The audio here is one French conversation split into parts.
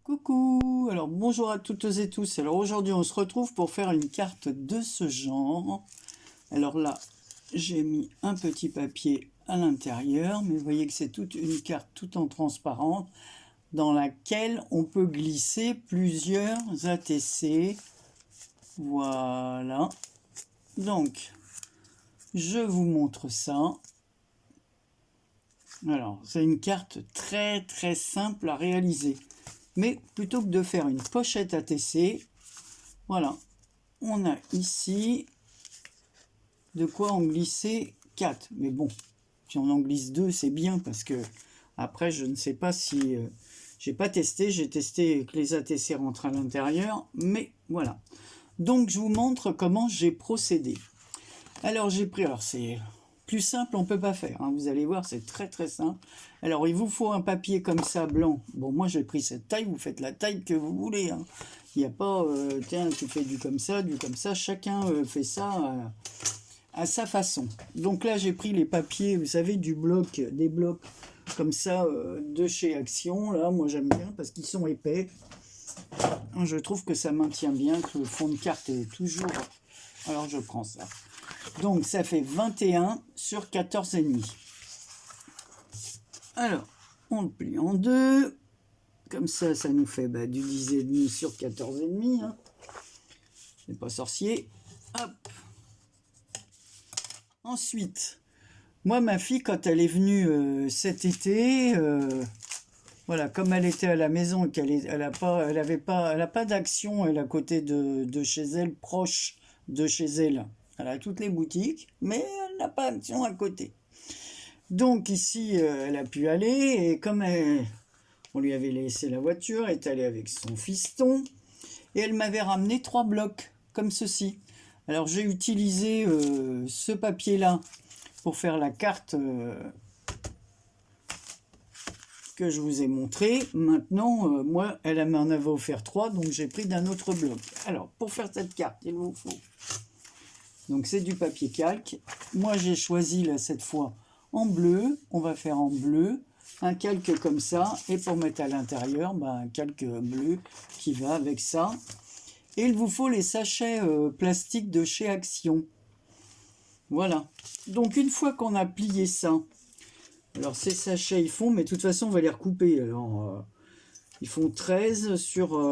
Coucou, alors bonjour à toutes et tous. Alors aujourd'hui on se retrouve pour faire une carte de ce genre. Alors là j'ai mis un petit papier à l'intérieur, mais vous voyez que c'est toute une carte tout en transparent dans laquelle on peut glisser plusieurs ATC. Voilà. Donc je vous montre ça. Alors c'est une carte très simple à réaliser. Mais plutôt que de faire une pochette ATC, voilà, on a ici de quoi en glisser 4. Mais bon, si on en glisse 2, c'est bien parce que après, je ne sais pas si... j'ai pas testé, j'ai testé que les ATC rentrent à l'intérieur, mais voilà. Donc, je vous montre comment j'ai procédé. Alors, j'ai pris... Alors, c'est... Plus simple, on ne peut pas faire. Hein. Vous allez voir, c'est très simple. Alors, il vous faut un papier comme ça, blanc. Bon, moi, j'ai pris cette taille. Vous faites la taille que vous voulez. Hein. Il n'y a pas, tiens, tu fais du comme ça, du comme ça. Chacun fait ça à sa façon. Donc là, j'ai pris les papiers, vous savez, du bloc, des blocs comme ça de chez Action. Là, moi, j'aime bien parce qu'ils sont épais. Je trouve que ça maintient bien, que le fond de carte est toujours... Alors, je prends ça. Donc, ça fait 21 sur 14,5. Alors, on le plie en deux. Comme ça, ça nous fait du 10,5 sur 14,5. Hein. C'est pas sorcier. Hop. Ensuite, moi, ma fille, quand elle est venue cet été, voilà, comme elle était à la maison et qu'elle n'a pas d'action, elle à côté de chez elle, proche de chez elle. Elle a toutes les boutiques, mais elle n'a pas d'action à côté. Donc ici, elle a pu aller, et comme on lui avait laissé la voiture, elle est allée avec son fiston, et elle m'avait ramené 3 blocs, comme ceci. Alors j'ai utilisé ce papier-là pour faire la carte que je vous ai montré. Maintenant, moi, elle m'en avait offert 3, donc j'ai pris d'un autre bloc. Alors, pour faire cette carte, il vous faut... Donc, c'est du papier calque. Moi, j'ai choisi, là, cette fois, en bleu. On va faire en bleu. Un calque comme ça. Et pour mettre à l'intérieur, un calque bleu qui va avec ça. Et il vous faut les sachets plastiques de chez Action. Voilà. Donc, une fois qu'on a plié ça, alors ces sachets ils font, mais de toute façon on va les recouper. Alors ils font 13 sur...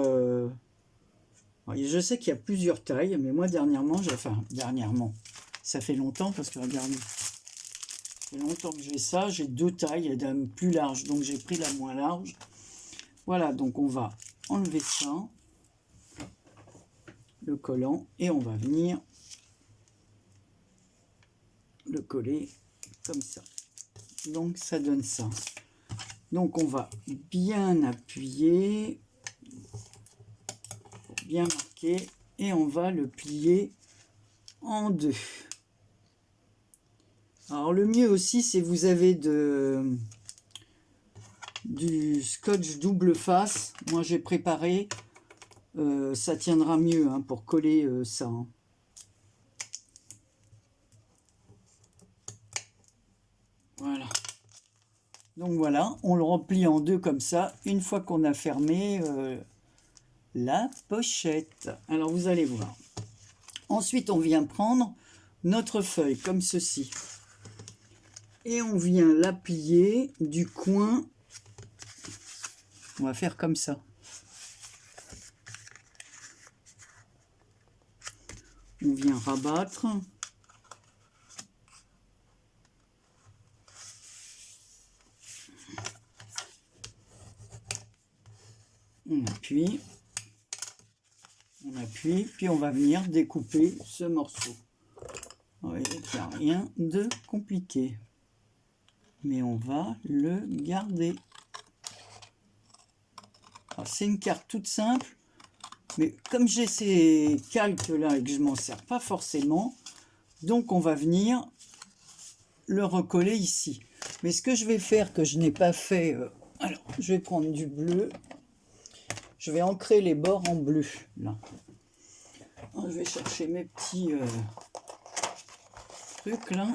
je sais qu'il y a plusieurs tailles, mais moi dernièrement, ça fait longtemps parce que regardez, ça fait longtemps que j'ai ça, j'ai 2 tailles, et d'un plus large, donc j'ai pris la moins large. Voilà, donc on va enlever ça, le collant, et on va venir le coller comme ça. Donc ça donne ça. Donc on va bien appuyer, bien marquer, et on va le plier en 2. Alors le mieux aussi, c'est vous avez du scotch double face. Moi j'ai préparé, ça tiendra mieux hein, pour coller ça. Hein. Voilà. Donc voilà, on le replie en 2 comme ça, une fois qu'on a fermé la pochette. Alors vous allez voir. Ensuite, on vient prendre notre feuille comme ceci. Et on vient la plier du coin. On va faire comme ça. On vient rabattre. On appuie, puis on va venir découper ce morceau. Vous voyez qu'il n'y a rien de compliqué. Mais on va le garder. C'est une carte toute simple, mais comme j'ai ces calques-là et que je ne m'en sers pas forcément, donc on va venir le recoller ici. Mais ce que je vais faire, que je n'ai pas fait, alors je vais prendre du bleu. Je vais ancrer les bords en bleu, là. Je vais chercher mes petits trucs, là.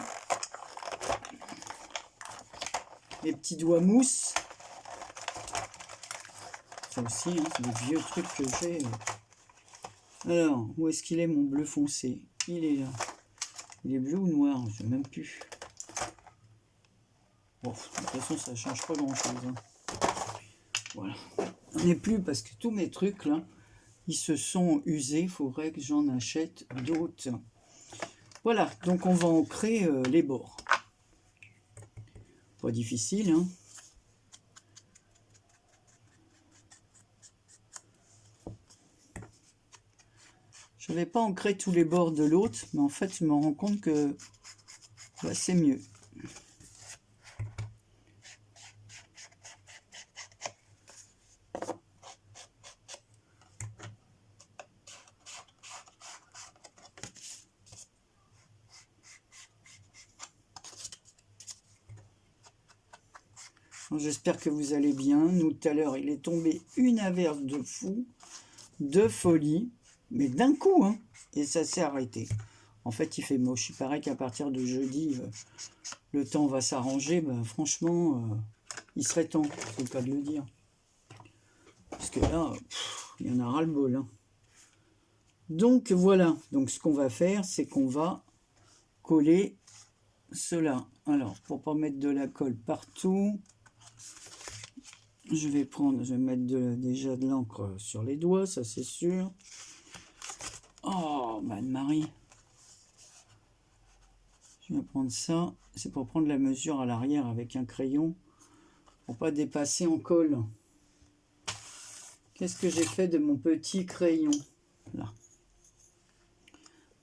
Mes petits doigts mousse. ça aussi, hein, c'est des vieux trucs que j'ai. Alors, où est-ce qu'il est mon bleu foncé? Il est là. Il est bleu ou noir? Je ne sais même plus. Bon, de toute façon, ça ne change pas grand-chose. Hein. Voilà. On n'est plus parce que tous mes trucs, là, ils se sont usés. Il faudrait que j'en achète d'autres. Voilà, donc on va ancrer les bords. Pas difficile, hein. Je n'avais pas ancré tous les bords de l'autre, mais en fait, je me rends compte que bah, c'est mieux. J'espère que vous allez bien. Nous, tout à l'heure, il est tombé une averse de fou, de folie, mais d'un coup, hein, et ça s'est arrêté. En fait, il fait moche. Il paraît qu'à partir de jeudi, le temps va s'arranger. Ben, franchement, il serait temps, c'est le cas de le dire. Parce que là, il y en a ras-le-bol. Hein. Donc voilà. Donc ce qu'on va faire, c'est qu'on va coller cela. Alors, pour pas mettre de la colle partout, je vais mettre déjà de l'encre sur les doigts, ça c'est sûr. Oh, Anne-Marie. Je vais prendre ça. C'est pour prendre la mesure à l'arrière avec un crayon. Pour pas dépasser en colle. Qu'est-ce que j'ai fait de mon petit crayon? Là.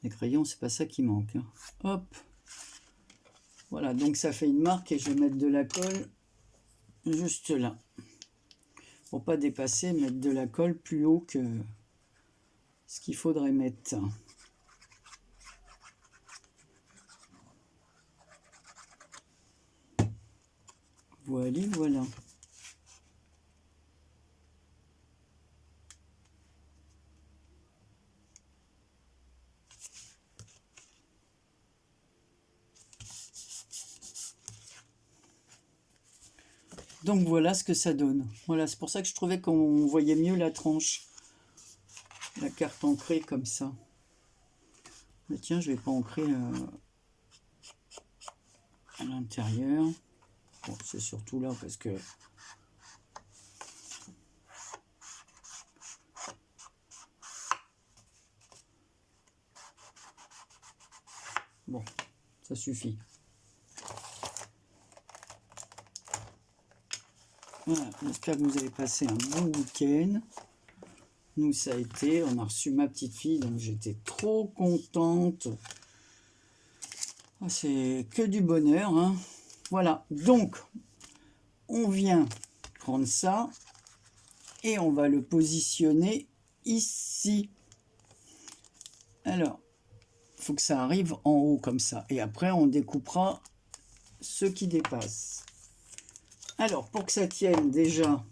Les crayons, c'est pas ça qui manque. Hein. Hop. Voilà, donc ça fait une marque et je vais mettre de la colle juste là. Pour pas dépasser, mettre de la colle plus haut que ce qu'il faudrait mettre. Voilà. Donc voilà ce que ça donne. Voilà, c'est pour ça que je trouvais qu'on voyait mieux la tranche. La carte ancrée comme ça. Mais tiens, je vais pas ancrer à l'intérieur. Bon, c'est surtout là parce que... Bon, ça suffit. Voilà, j'espère que vous avez passé un bon week-end. Nous, ça a été, on a reçu ma petite fille, donc j'étais trop contente. C'est que du bonheur, hein. Voilà, donc, on vient prendre ça et on va le positionner ici. Alors, il faut que ça arrive en haut comme ça. Et après, on découpera ce qui dépasse. Alors, pour que ça tienne déjà,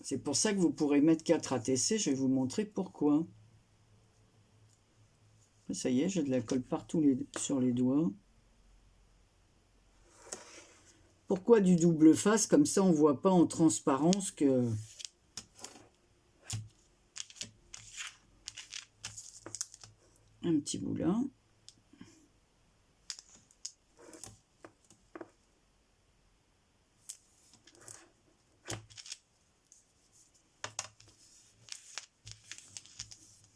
c'est pour ça que vous pourrez mettre 4 ATC. Je vais vous montrer pourquoi. Ça y est, j'ai de la colle partout sur les doigts. Pourquoi du double face? Comme ça, on ne voit pas en transparence que... Un petit bout là.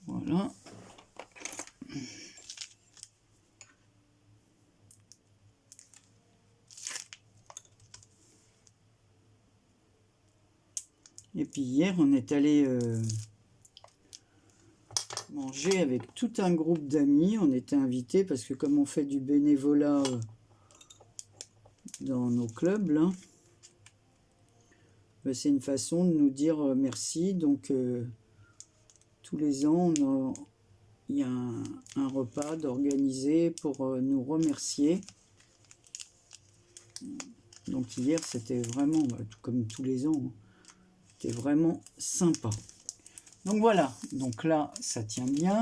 Voilà. Et puis hier, on est allé manger avec tout un groupe d'amis. On était invités parce que comme on fait du bénévolat dans nos clubs, là, c'est une façon de nous dire merci. Donc, tous les ans, il y a un repas d'organiser pour nous remercier. Donc hier, c'était vraiment, comme tous les ans, hein, c'était vraiment sympa. Donc voilà, donc là, ça tient bien.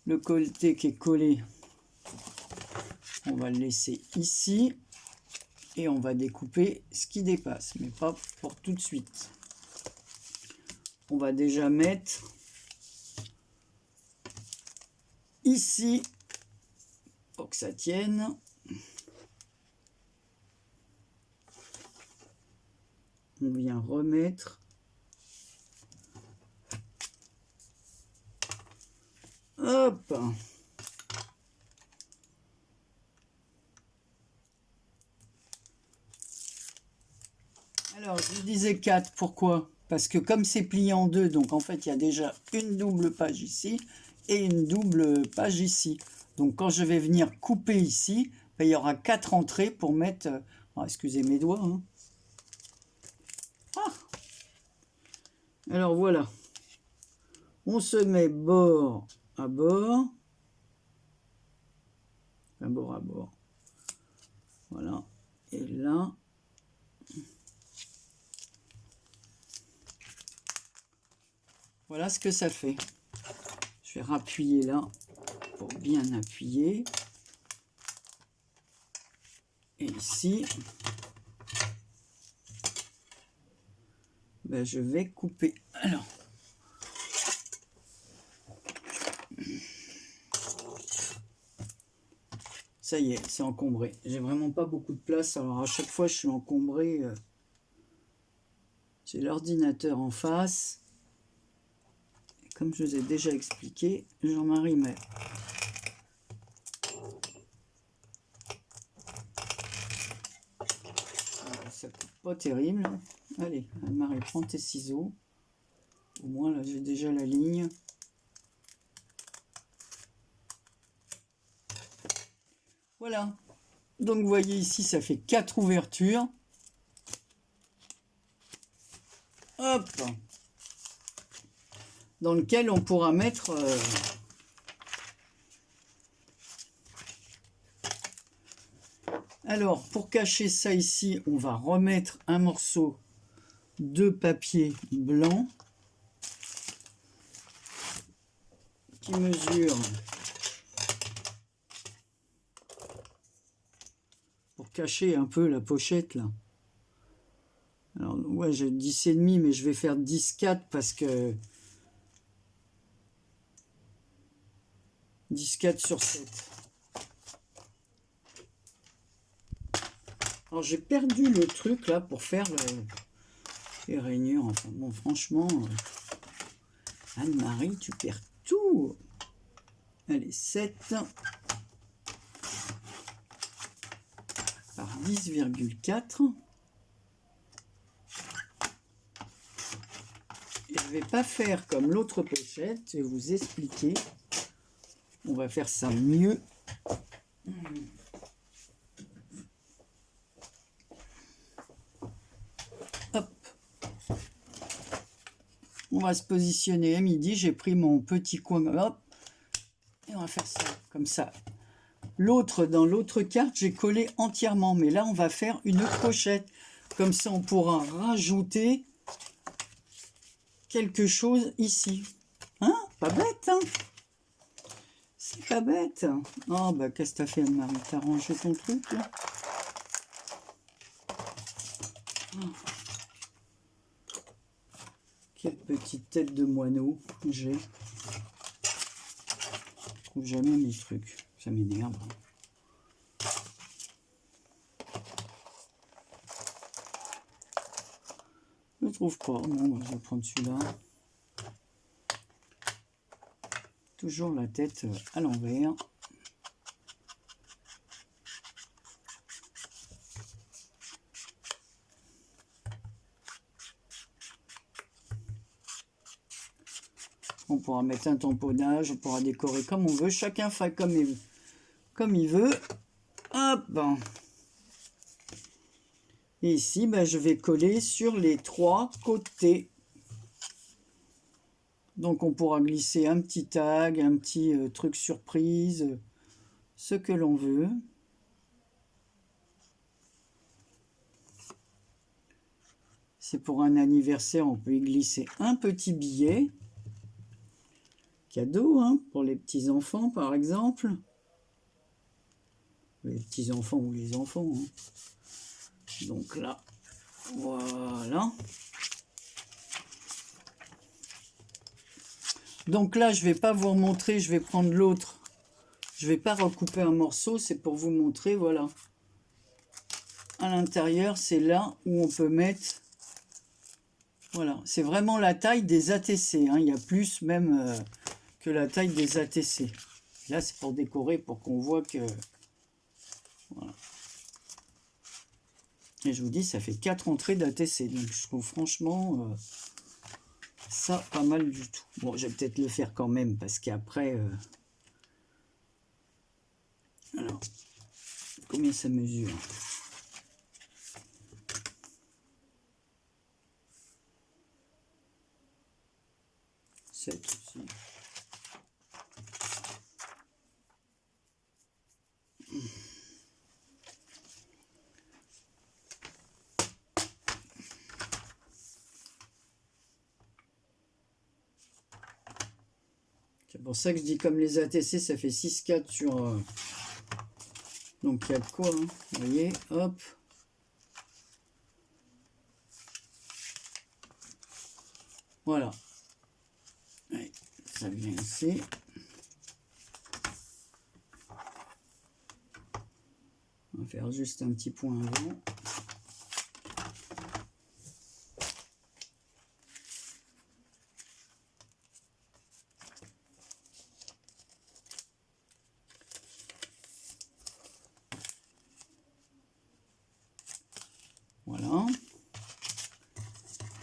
Le côté qui est collé, on va le laisser ici. Et on va découper ce qui dépasse, mais pas pour tout de suite. On va déjà mettre ici pour que ça tienne. On vient remettre. Hop. Alors, je disais 4, pourquoi? Parce que comme c'est plié en deux, donc en fait, il y a déjà une double page ici et une double page ici. Donc, quand je vais venir couper ici, ben, il y aura 4 entrées pour mettre... Oh, excusez mes doigts. Hein. Ah. Alors, voilà. On se met bord à bord. Enfin, bord à bord. Voilà. Et là... Voilà ce que ça fait. Je vais rappuyer là pour bien appuyer. Et ici, ben je vais couper. Alors, ça y est, c'est encombré. J'ai vraiment pas beaucoup de place. Alors à chaque fois, je suis encombré. J'ai l'ordinateur en face. Comme je vous ai déjà expliqué, Jean-Marie met. Ça coupe pas terrible. Allez, Anne-Marie, prends tes ciseaux. Au moins, là, j'ai déjà la ligne. Voilà. Donc, vous voyez ici, ça fait 4 ouvertures. Hop. Dans lequel on pourra mettre... Alors, pour cacher ça ici, on va remettre un morceau de papier blanc qui mesure, pour cacher un peu la pochette là. Alors, ouais, j'ai 10,5, mais je vais faire 10,4 parce que 10,4 sur 7. Alors, j'ai perdu le truc là pour faire les rainures. Enfin, bon, franchement, Anne-Marie, tu perds tout. Allez, 7 par 10,4. Et je vais pas faire comme l'autre pochette, je vais vous expliquer. On va faire ça mieux. Hop. On va se positionner à midi. J'ai pris mon petit coin. Hop. Et on va faire ça comme ça. L'autre, dans l'autre carte, j'ai collé entièrement. Mais là, on va faire une pochette. Comme ça, on pourra rajouter quelque chose ici. Hein? Pas bête, hein? C'est pas bête. Oh, bah, qu'est-ce que t'as fait, Anne-Marie? T'as rangé ton truc, là? Oh. Quelle petite tête de moineau j'ai. Je trouve jamais mes trucs. Ça m'énerve. Je ne trouve pas. Bon, je vais prendre celui-là. Toujours la tête à l'envers. On pourra mettre un tamponnage, on pourra décorer comme on veut. Chacun fait comme il veut. Hop. Et ici, ben, je vais coller sur les 3 côtés. Donc, on pourra glisser un petit tag, un petit truc surprise, ce que l'on veut. C'est pour un anniversaire, on peut y glisser un petit billet. Cadeau, hein, pour les petits-enfants, par exemple. Les petits-enfants ou les enfants. Hein. Donc là, voilà. Donc là, je vais pas vous remontrer, je vais prendre l'autre. Je vais pas recouper un morceau, c'est pour vous montrer, voilà. À l'intérieur, c'est là où on peut mettre... Voilà, c'est vraiment la taille des ATC. Hein. Il y a plus même que la taille des ATC. Là, c'est pour décorer, pour qu'on voit que... Voilà. Et je vous dis, ça fait 4 entrées d'ATC. Donc, je trouve franchement ça pas mal du tout. Bon, je vais peut-être le faire quand même, parce qu'après... Alors, combien ça mesure ? Aussi. C'est pour ça que je dis comme les ATC, ça fait 6,4 sur... Donc il y a de quoi, hein, vous voyez, hop. Voilà. Ouais, ça vient ici. On va faire juste un petit point avant. Voilà.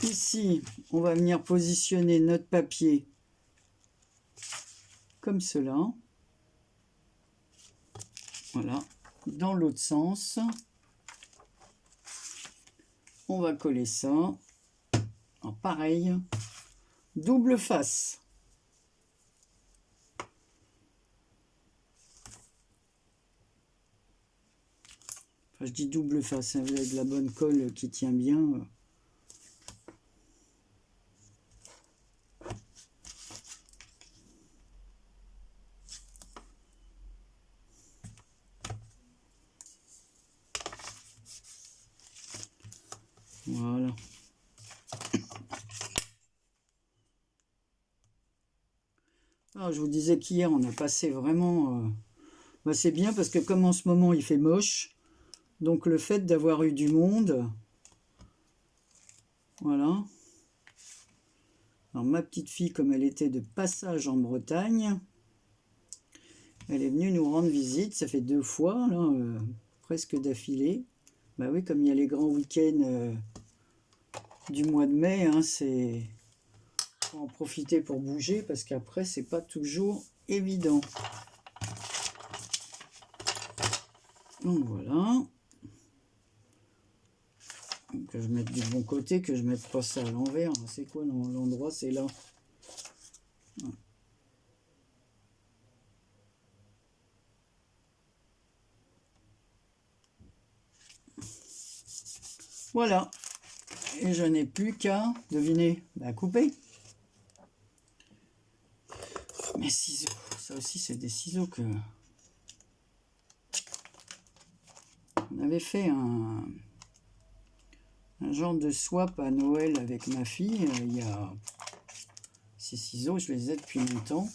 Ici, on va venir positionner notre papier comme cela. Voilà. Dans l'autre sens. On va coller ça. Alors, pareil. Double face. Enfin, je dis double face, hein, avec la bonne colle qui tient bien. Voilà. Alors, je vous disais qu'hier, on a passé vraiment... Bah, c'est bien parce que comme en ce moment, il fait moche, donc le fait d'avoir eu du monde... Voilà. Alors, ma petite fille, comme elle était de passage en Bretagne, elle est venue nous rendre visite. Ça fait 2 fois, là, presque d'affilée. Bah oui, comme il y a les grands week-ends du mois de mai, hein, c'est... Faut en profiter pour bouger parce qu'après, c'est pas toujours évident. Donc voilà. Que je mette du bon côté, que je mette pas ça à l'envers. C'est quoi l'endroit? C'est là. Voilà. Et je n'ai plus qu'à, deviner, couper. Mes ciseaux. Ça aussi, c'est des ciseaux que... On avait fait un genre de swap à Noël avec ma fille. Il y a... Ces ciseaux, je les ai depuis longtemps.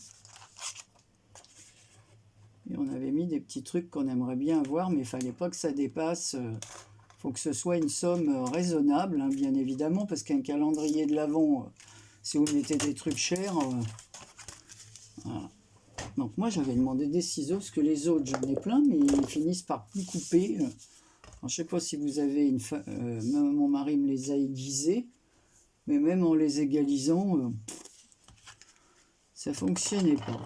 Et on avait mis des petits trucs qu'on aimerait bien avoir, mais il fallait pas que ça dépasse... faut que ce soit une somme raisonnable, hein, bien évidemment, parce qu'un calendrier de l'Avent, si vous mettez des trucs chers... voilà. Donc moi, j'avais demandé des ciseaux, parce que les autres, j'en ai plein, mais ils finissent par plus couper. Alors, je ne sais pas si vous avez une... mon mari me les a aiguisés, mais même en les égalisant, ça ne fonctionnait pas.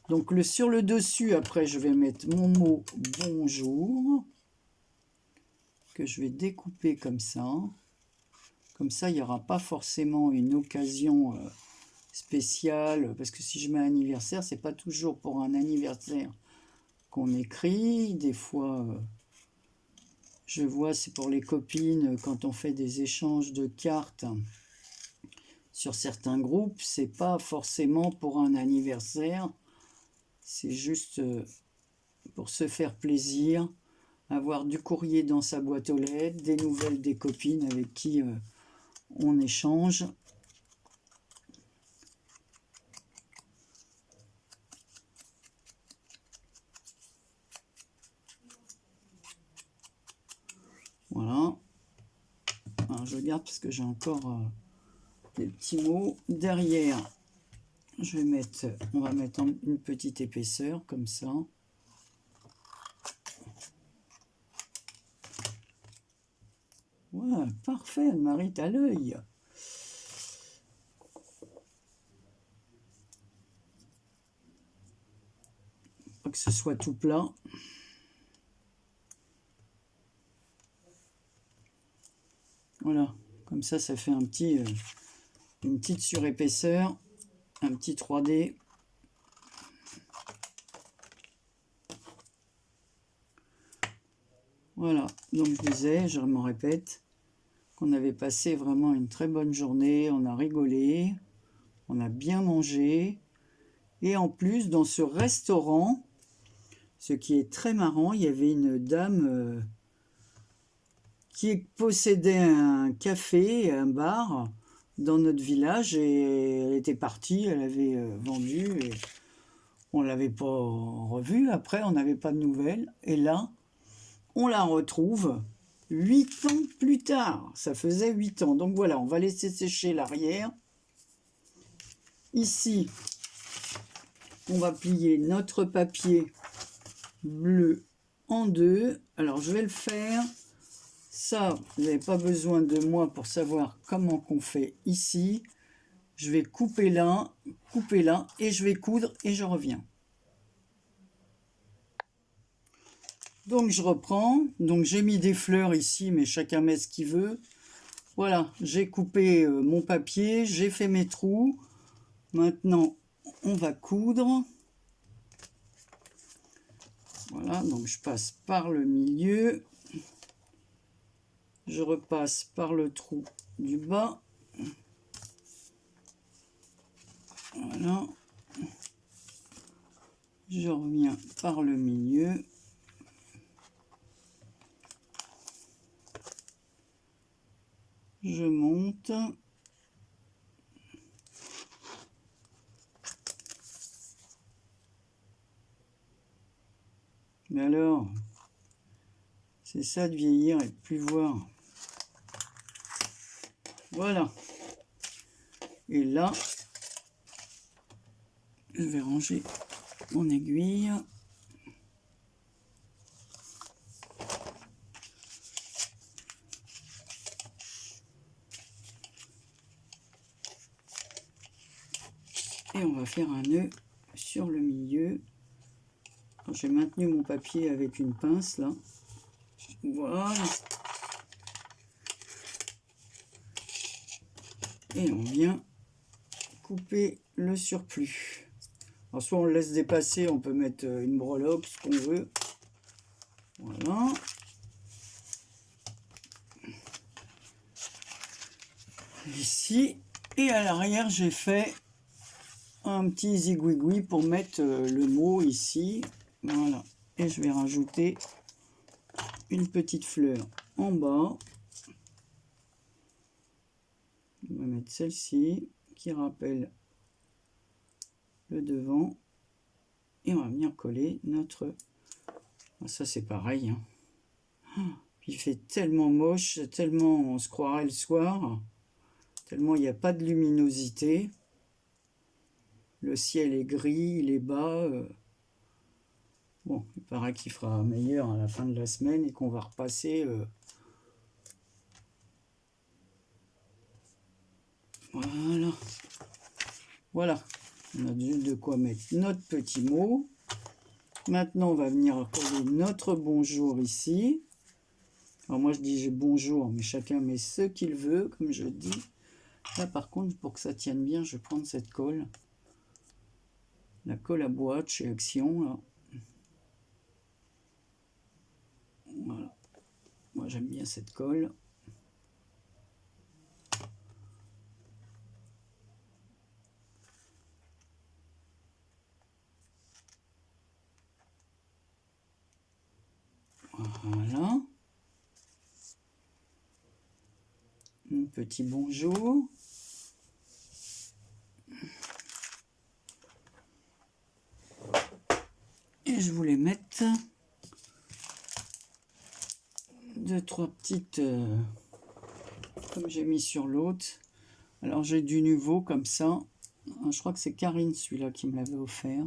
Donc sur le dessus, après, je vais mettre mon mot « Bonjour », que je vais découper comme ça. Comme ça, il n'y aura pas forcément une occasion spéciale, parce que si je mets anniversaire, c'est pas toujours pour un anniversaire qu'on écrit. Des fois, je vois, c'est pour les copines, quand on fait des échanges de cartes sur certains groupes, c'est pas forcément pour un anniversaire, c'est juste pour se faire plaisir. avoir du courrier dans sa boîte aux lettres, des nouvelles des copines avec qui on échange. Voilà. Alors, je garde parce que j'ai encore des petits mots. Derrière, on va mettre une petite épaisseur comme ça. Ouais, parfait, Marie, t'as l'œil. Pas que ce soit tout plat. Voilà, comme ça fait un petit, une petite surépaisseur, un petit 3D. Voilà, donc je disais, je me répète, qu'on avait passé vraiment une très bonne journée, on a rigolé, on a bien mangé, et en plus, dans ce restaurant, ce qui est très marrant, il y avait une dame qui possédait un café, un bar dans notre village, et elle était partie, elle avait vendu, et on ne l'avait pas revue. Après, on n'avait pas de nouvelles, et là, on la retrouve 8 ans plus tard. Ça faisait 8 ans. Donc voilà, on va laisser sécher l'arrière. Ici, on va plier notre papier bleu en deux. Alors, je vais le faire. Ça, vous n'avez pas besoin de moi pour savoir comment qu'on fait ici. Je vais couper là, et je vais coudre et je reviens. Donc, je reprends. Donc, j'ai mis des fleurs ici, mais chacun met ce qu'il veut. Voilà, j'ai coupé mon papier, j'ai fait mes trous. Maintenant, on va coudre. Voilà, donc je passe par le milieu. Je repasse par le trou du bas. Voilà. Je reviens par le milieu. Je monte. Mais alors, c'est ça de vieillir et de plus voir. Voilà. Et là, je vais ranger mon aiguille. Et on va faire un nœud sur le milieu. J'ai maintenu mon papier avec une pince là. Voilà. Et on vient couper le surplus. Alors soit on le laisse dépasser, on peut mettre une breloque, ce qu'on veut. Voilà. Ici. Et à l'arrière, j'ai fait un petit zigouigoui pour mettre le mot ici. Voilà. Et je vais rajouter une petite fleur en bas. On va mettre celle-ci qui rappelle le devant. Et on va venir coller notre... Ça c'est pareil. Hein. Il fait tellement moche, tellement on se croirait le soir. Tellement il n'y a pas de luminosité. Le ciel est gris, il est bas. Bon, il paraît qu'il fera meilleur à la fin de la semaine et qu'on va repasser. Voilà. Voilà. On a de quoi mettre notre petit mot. Maintenant, on va venir coller notre bonjour ici. Alors moi, je dis j'ai bonjour, mais chacun met ce qu'il veut, comme je dis. Là, par contre, pour que ça tienne bien, je vais prendre cette colle. La colle à boîte chez Action, là. Voilà. Moi, j'aime bien cette colle. Voilà. Un petit bonjour. Et je voulais mettre 2-3 petites, comme j'ai mis sur l'autre. Alors j'ai du nouveau comme ça. Je crois que c'est Karine celui-là qui me l'avait offert.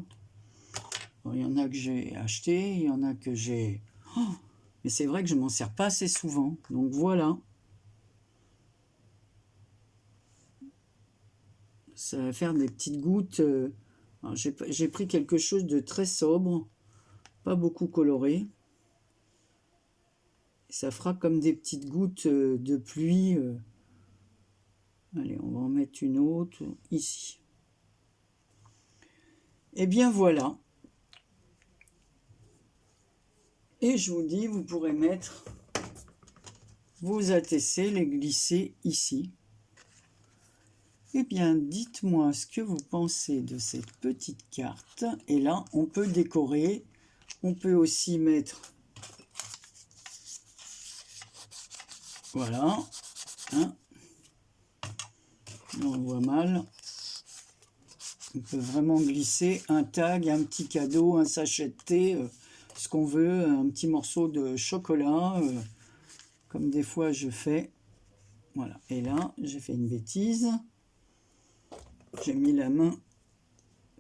Bon, il y en a que j'ai acheté, il y en a que j'ai... Oh, mais c'est vrai que je m'en sers pas assez souvent. Donc voilà. Ça va faire des petites gouttes. J'ai pris quelque chose de très sobre, pas beaucoup coloré. Ça fera comme des petites gouttes de pluie. Allez, on va en mettre une autre ici. Et bien voilà. Et je vous dis, vous pourrez mettre vos ATC, les glisser ici. Eh bien, dites-moi ce que vous pensez de cette petite carte. Et là, on peut décorer. On peut aussi mettre... Voilà. Hein, on voit mal. On peut vraiment glisser un tag, un petit cadeau, un sachet de thé, ce qu'on veut, un petit morceau de chocolat, comme des fois je fais. Voilà. Et là, j'ai fait une bêtise. J'ai mis la main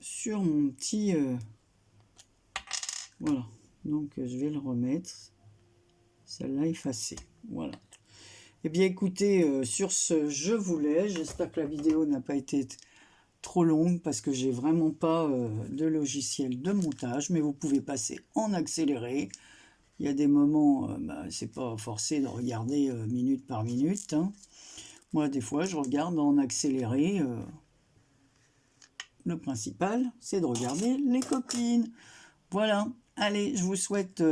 sur mon petit... voilà. Donc, je vais le remettre. Celle-là effacée. Voilà. Eh bien, écoutez, sur ce, je vous laisse. J'espère que la vidéo n'a pas été trop longue parce que j'ai vraiment pas de logiciel de montage, mais vous pouvez passer en accéléré. Il y a des moments, c'est pas forcé de regarder minute par minute. Hein. Moi, des fois, je regarde en accéléré. Le principal, c'est de regarder les copines. Voilà. Allez, je vous souhaite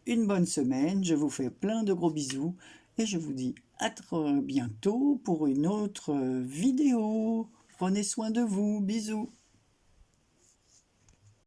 une bonne semaine. Je vous fais plein de gros bisous. Et je vous dis à très bientôt pour une autre vidéo. Prenez soin de vous. Bisous.